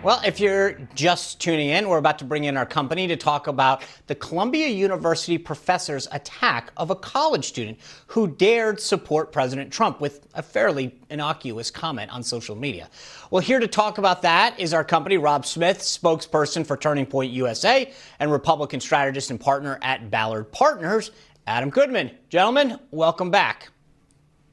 Well, if you're just tuning in, we're about to bring in our company to talk about the Columbia University professor's attack of a college student who dared support President Trump with a fairly innocuous comment on social media. Well, here to talk about that is our company, Rob Smith, spokesperson for Turning Point USA and Republican strategist and partner at Ballard Partners, Adam Goodman. Gentlemen, welcome back.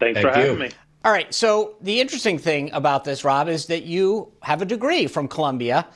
Thanks for having me. All right. So the interesting thing about this, Rob, is that you have a degree from Columbia.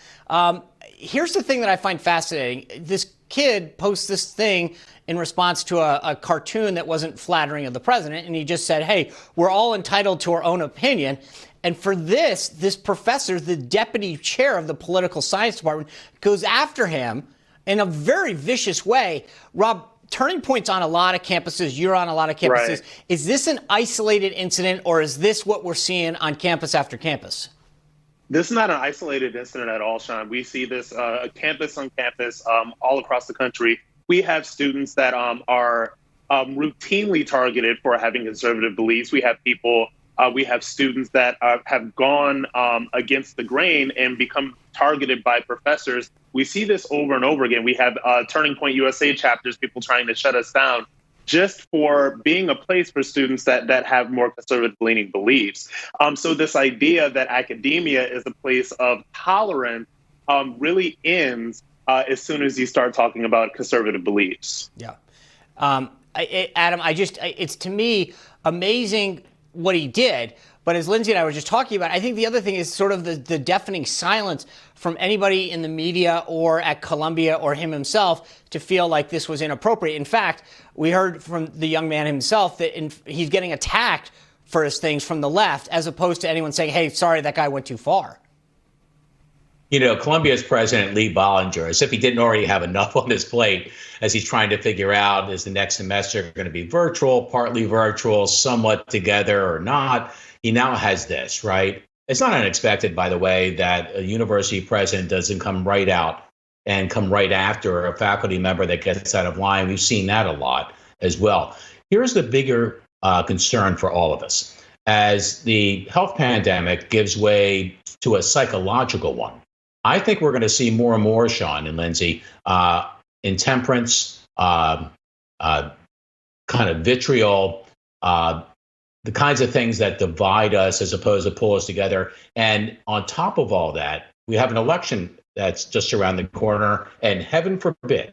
Here's the thing that I find fascinating. This kid posts this thing in response to a cartoon that wasn't flattering of the president. And he just said, hey, we're all entitled to our own opinion. And for this professor, the deputy chair of the political science department, goes after him in a very vicious way. Rob, Turning Point's on a lot of campuses. You're on a lot of campuses. Right. Is this an isolated incident, or is this what we're seeing on campus after campus? This is not an isolated incident at all, Sean. We see this campus on campus all across the country. We have students that are routinely targeted for having conservative beliefs. We have people, we have students that have gone against the grain and become targeted by professors. We see this over and over again. We have Turning Point USA chapters, people trying to shut us down just for being a place for students that have more conservative-leaning beliefs. So this idea that academia is a place of tolerance really ends as soon as you start talking about conservative beliefs. Yeah. Adam, it's to me amazing what he did. But as Lindsay and I were just talking about, I think the other thing is sort of the deafening silence from anybody in the media or at Columbia or him himself to feel like this was inappropriate. In fact, we heard from the young man himself that he's getting attacked for his things from the left, as opposed to anyone saying, hey, sorry, that guy went too far. You know, Columbia's president, Lee Bollinger, as if he didn't already have enough on his plate as he's trying to figure out, is the next semester going to be virtual, partly virtual, somewhat together or not? He now has this, right? It's not unexpected, by the way, that a university president doesn't come right out and come right after a faculty member that gets out of line. We've seen that a lot as well. Here's the bigger concern for all of us. As the health pandemic gives way to a psychological one, I think we're going to see more and more, Sean and Lindsay, intemperance, kind of vitriol, the kinds of things that divide us as opposed to pull us together. And on top of all that, we have an election that's just around the corner. And heaven forbid,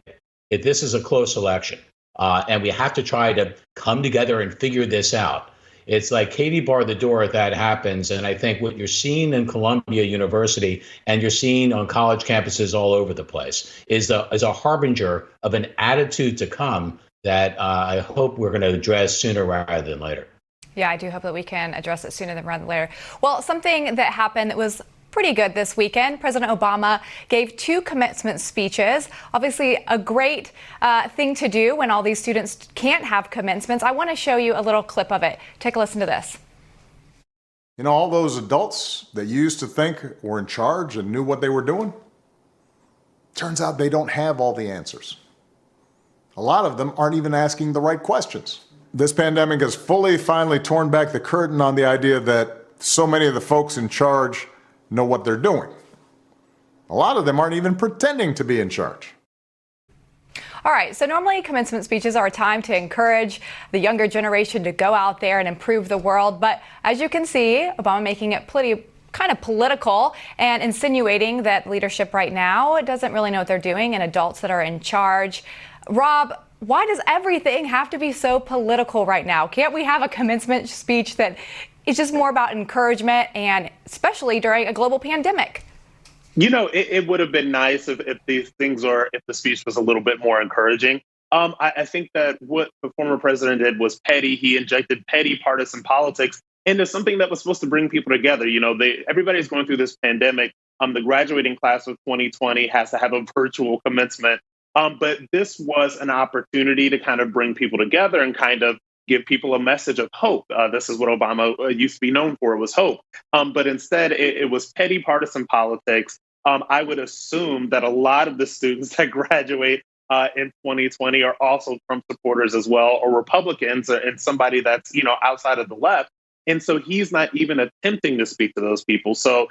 if this is a close election, and we have to try to come together and figure this out. It's like Katie barred the door if that happens. And I think what you're seeing in Columbia University and you're seeing on college campuses all over the place is a harbinger of an attitude to come that I hope we're going to address sooner rather than later. Yeah, I do hope that we can address it sooner than later. Well, something that happened that was pretty good this weekend. President Obama gave 2 commencement speeches. Obviously, a great thing to do when all these students can't have commencements. I want to show you a little clip of it. Take a listen to this. You know, all those adults that you used to think were in charge and knew what they were doing, turns out they don't have all the answers. A lot of them aren't even asking the right questions. This pandemic has finally torn back the curtain on the idea that so many of the folks in charge know what they're doing. A lot of them aren't even pretending to be in charge. All right, so normally commencement speeches are a time to encourage the younger generation to go out there and improve the world. But as you can see, Obama making it kind of political and insinuating that leadership right now doesn't really know what they're doing and adults that are in charge. Rob, why does everything have to be so political right now? Can't we have a commencement speech that is just more about encouragement, and especially during a global pandemic? You know, it would have been nice if these things if the speech was a little bit more encouraging. I think that what the former president did was petty. He injected petty partisan politics into something that was supposed to bring people together. You know, everybody's going through this pandemic. The graduating class of 2020 has to have a virtual commencement. But this was an opportunity to kind of bring people together and kind of give people a message of hope. This is what Obama used to be known for, was hope. But instead, it was petty partisan politics. I would assume that a lot of the students that graduate in 2020 are also Trump supporters as well, or Republicans, and somebody that's, outside of the left. And so he's not even attempting to speak to those people. So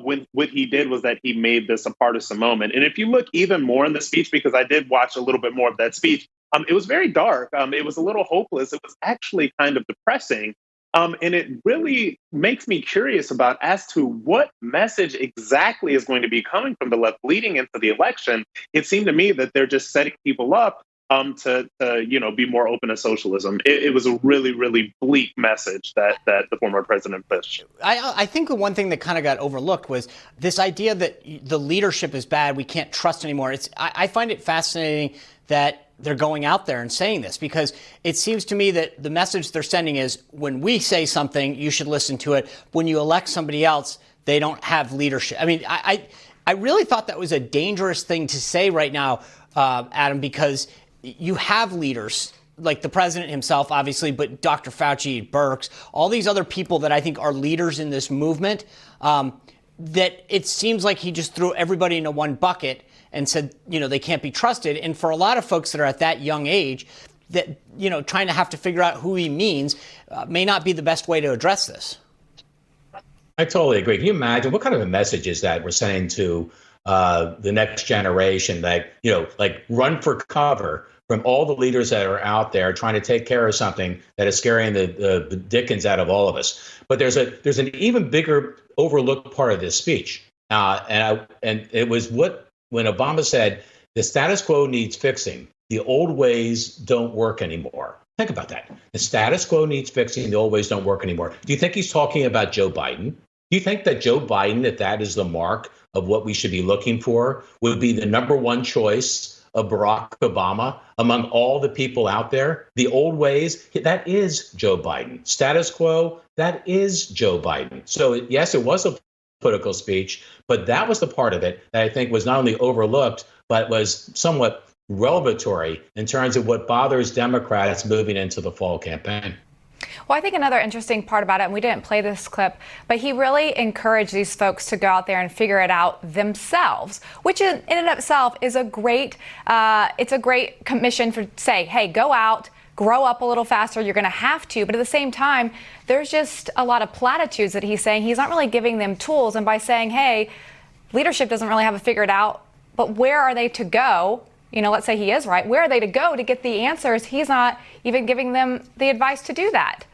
when what he did was that he made this a partisan moment. And if you look even more in the speech, because I did watch a little bit more of that speech, it was very dark. It was a little hopeless. It was actually kind of depressing. And it really makes me curious about as to what message exactly is going to be coming from the left leading into the election. It seemed to me that they're just setting people up to be more open to socialism. It was a really, really bleak message that the former president pushed. I think the one thing that kind of got overlooked was this idea that the leadership is bad. We can't trust anymore. I find it fascinating that they're going out there and saying this, because it seems to me that the message they're sending is when we say something, you should listen to it. When you elect somebody else, they don't have leadership. I mean, I really thought that was a dangerous thing to say right now, Adam, because you have leaders like the president himself, obviously, but Dr. Fauci, Birx, all these other people that I think are leaders in this movement, that it seems like he just threw everybody into one bucket and said, they can't be trusted. And for a lot of folks that are at that young age, that, trying to have to figure out who he means may not be the best way to address this. I totally agree. Can you imagine what kind of a message is that we're sending to the next generation, like run for cover from all the leaders that are out there trying to take care of something that is scaring the dickens out of all of us. But there's an even bigger overlooked part of this speech. And it was when Obama said the status quo needs fixing. The old ways don't work anymore. Think about that. The status quo needs fixing. The old ways don't work anymore. Do you think he's talking about Joe Biden? Do you think that Joe Biden, if that is the mark of what we should be looking for, would be the number one choice of Barack Obama among all the people out there? The old ways, that is Joe Biden. Status quo, that is Joe Biden. So yes, it was a political speech, but that was the part of it that I think was not only overlooked, but was somewhat revelatory in terms of what bothers Democrats moving into the fall campaign. Well, I think another interesting part about it, and we didn't play this clip, but he really encouraged these folks to go out there and figure it out themselves, which in and of itself is a great commission for say, hey, go out, grow up a little faster. You're going to have to. But at the same time, there's just a lot of platitudes that he's saying. He's not really giving them tools. And by saying, hey, leadership doesn't really have it figured out, but where are they to go? Let's say he is right. Where are they to go to get the answers? He's not even giving them the advice to do that.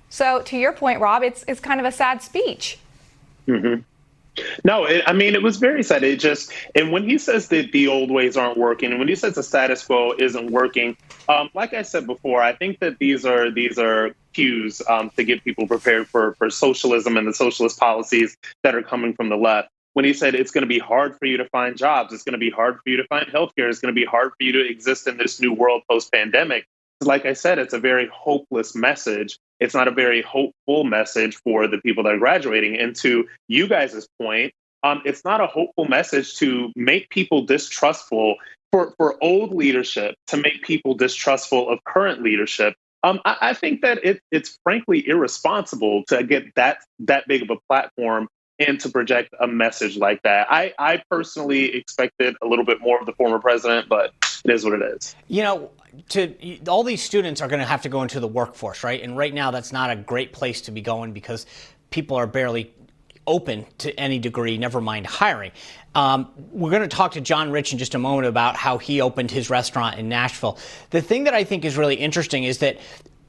So to your point, Rob, it's kind of a sad speech. Mm-hmm. No, it was very sad. And when he says that the old ways aren't working, and when he says the status quo isn't working, like I said before, I think that these are cues to get people prepared for socialism and the socialist policies that are coming from the left. When he said it's going to be hard for you to find jobs, it's going to be hard for you to find healthcare, it's going to be hard for you to exist in this new world post-pandemic. Like I said, it's a very hopeless message. It's not a very hopeful message for the people that are graduating. And to you guys' point, it's not a hopeful message to make people distrustful for old leadership, to make people distrustful of current leadership. I think that it's frankly irresponsible to get that big of a platform and to project a message like that. I personally expected a little bit more of the former president, but it is what it is. All these students are going to have to go into the workforce, right? And right now, that's not a great place to be going because people are barely open to any degree, never mind hiring. We're going to talk to John Rich in just a moment about how he opened his restaurant in Nashville. The thing that I think is really interesting is that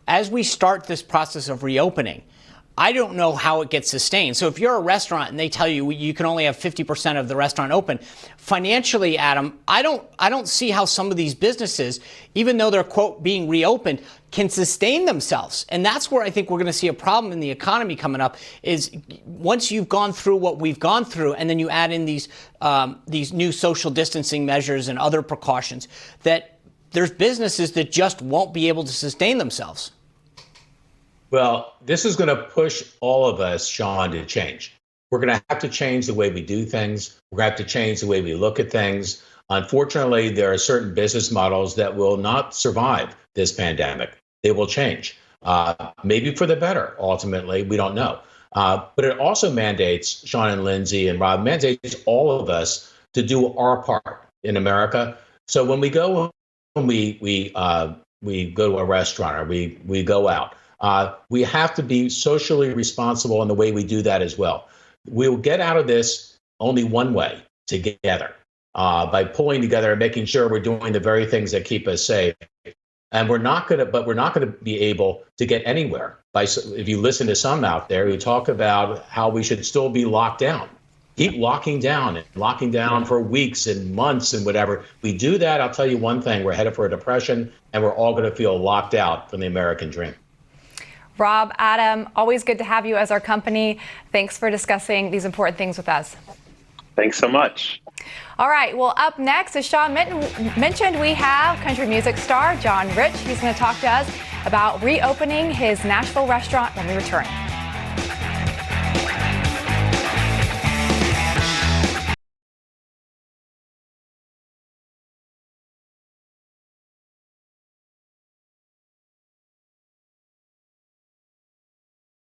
as we start this process of reopening, I don't know how it gets sustained. So if you're a restaurant and they tell you you can only have 50% of the restaurant open, financially, Adam, I don't see how some of these businesses, even though they're, quote, being reopened, can sustain themselves. And that's where I think we're going to see a problem in the economy coming up is once you've gone through what we've gone through and then you add in these new social distancing measures and other precautions, that there's businesses that just won't be able to sustain themselves. Well, this is going to push all of us, Sean, to change. We're going to have to change the way we do things. We're going to have to change the way we look at things. Unfortunately, there are certain business models that will not survive this pandemic. They will change, maybe for the better, ultimately. We don't know. But it also mandates, Sean and Lindsay and Rob, mandates all of us to do our part in America. So when we go to a restaurant or we go out, we have to be socially responsible in the way we do that as well. we'll get out of this only one way, together, by pulling together and making sure we're doing the very things that keep us safe. And we're not going to be able to get anywhere if you listen to some out there who talk about how we should still be locked down. Keep locking down for weeks and months and whatever. We do that, I'll tell you one thing, we're headed for a depression, and we're all going to feel locked out from the American dream. Rob, Adam, always good to have you as our company. Thanks for discussing these important things with us. Thanks so much. All right, well, up next, as Sean mentioned, we have country music star John Rich. He's going to talk to us about reopening his Nashville restaurant when we return.